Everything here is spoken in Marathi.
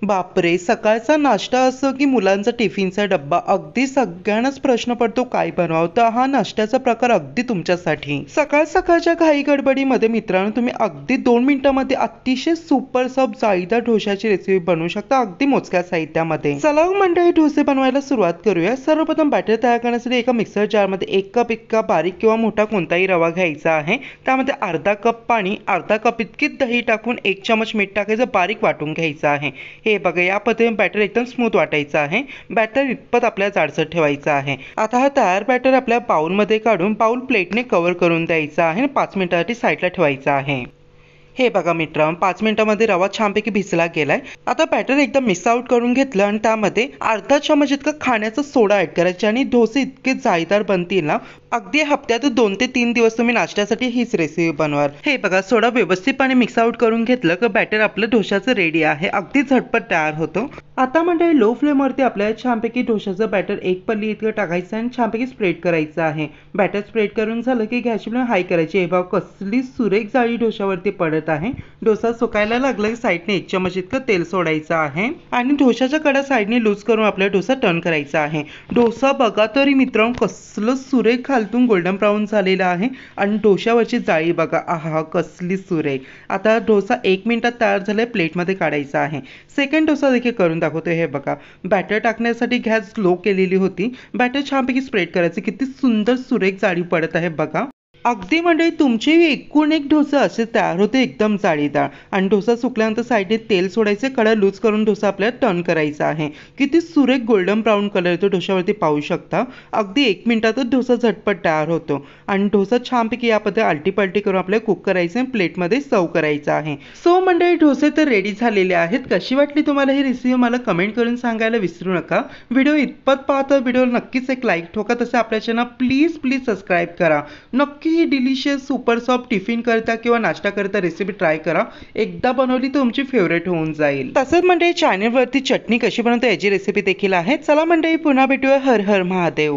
बापरे! सकाळचा नाश्ता असो की मुलांचा टिफिनचा डब्बा, अगदी सगळ्यांनाच प्रश्न पडतो काय बनवावं? तर हा नाश्त्याचा प्रकार अगदी तुमच्यासाठी. सकाळ-सकाळच्या घाई-गडबडीमध्ये मित्रांनो, तुम्ही अगदी 2 मिनिटांमध्ये अतिशय सुपर सॉफ्ट जाळीदार डोश्याची रेसिपी बनवू शकता, अगदी मोजक्या साहित्यामध्ये. चला मग मंडळी, डोसे बनवायला सुरुवात करूया. सर्वप्रथम बॅटर तयार करण्यासाठी एका मिक्सर जारमध्ये 1 कप इतका बारीक किंवा मोठा कोणताही रवा घ्यायचा आहे. त्यामध्ये अर्धा कप पाणी, अर्धा कप इतकी दही टाकून 1 चमच मीठ टाकायचं, बारीक वाटून घ्यायचं आहे. हे बघा, या पद्धतीने बॅटर एकदम स्मूथ वाटायचं आहे. बॅटर इतपत आपल्याला जाडसर ठेवायचं आहे. आता हा तयार बॅटर आपल्या बाउलमध्ये काढून बाउल प्लेटने कव्हर करून द्यायचा आहे आणि 5 मिनिटांसाठी साईडला ठेवायचा आहे. हे बघा मित्रांनो, 5 मिनिटांमध्ये रवा छानपैकी भिजला गेलाय. आता बॅटर एकदम मिक्स आउट करून घेतलं आणि त्यामध्ये अर्धा चमच इतका खाण्याचा सोडा ऍड करायचा आणि डोसे इतके जाळीदार बनतील ना, अगदी हप्त्यातून 2 ते 3 दिवस तुम्ही नाश्त्यासाठी हीच रेसिपी बनवाल. हे बघा, सोडा व्यवस्थितपणे मिक्स आउट करून घेतलं की बॅटर आपलं डोशाचं रेडी आहे. अगदी झटपट तयार होतो. आता म्हणजे लो फ्लेमवरती आपल्याला छानपैकी डोशाचं बॅटर 1 पल्ली इतकं टाकायचं आणि छानपैकी स्प्रेड करायचं आहे. बॅटर स्प्रेड करून झालं की गॅसची फ्लेम हाय करायची. हे बघा, कसली सुरेख जाळी डोशावरती पडत आहे. डोसा सुकायला लागला की साईडने 1 चमच इतकं तेल सोडायचं आहे आणि डोशाच्या कडा साईडने लूज करून आपला डोसा टर्न करायचा आहे. डोसा बघा तरी मित्रांनो, कसलं सुरेख खालतून गोल्डन ब्राऊन झालेला आहे आणि डोशावरची जाळी बघा, आहा कसली सुरेख. आता डोसा 1 मिनिटात तयार झालाय, प्लेटमध्ये काढायचा आहे. सेकंड डोसा देखील करून दाखवतोय. हे बघा, बॅटर टाकण्यासाठी गॅस लो केलेली होती. बॅटर छानपैकी स्प्रेड करायचं. किती सुंदर सुरेख जाळी पडत आहे बघा. अगदी म्हणजे तुमचे एकूण एक डोसा असे तयार होते, एकदम जाळीदार. आणि डोसा सुकल्यानंतर साईडने तेल सोडायचे, कडा लूज करून डोसा आपल्याला टर्न करायचा आहे. किती सुरेख गोल्डन ब्राऊन कलर येतो डोशावरती, पाहू शकता. अगदी 1 मिनिटातच डोसा झटपट तयार होतो आणि डोसा छानपैकी या पद्धतीने आलटी पलटी करून आपल्याला कुक करायचं आणि प्लेटमध्ये सर्व करायचं आहे. सो मंडळी, डोसे तर रेडी झालेले आहेत. कशी वाटली तुम्हाला ही रेसिपी मला कमेंट करून सांगायला विसरू नका. व्हिडिओ इतपत पाहता व्हिडिओ नक्कीच एक लाईक ठोका. तसं आपल्या चॅनल प्लीज सबस्क्राईब करा. नक्की ही डिलिशियस सुपर सॉफ्ट टिफिन करता किंवा नाश्ता करता रेसिपी ट्राय करा. एकदा बनवली तर तुमची फेवरेट होऊन जाईल. तसंच मंडळी, चॅनलवरती चटणी कशी बनवता याची रेसिपी देखील आहे. चला मंडळी, पुन्हा भेटूया. हर हर महादेव.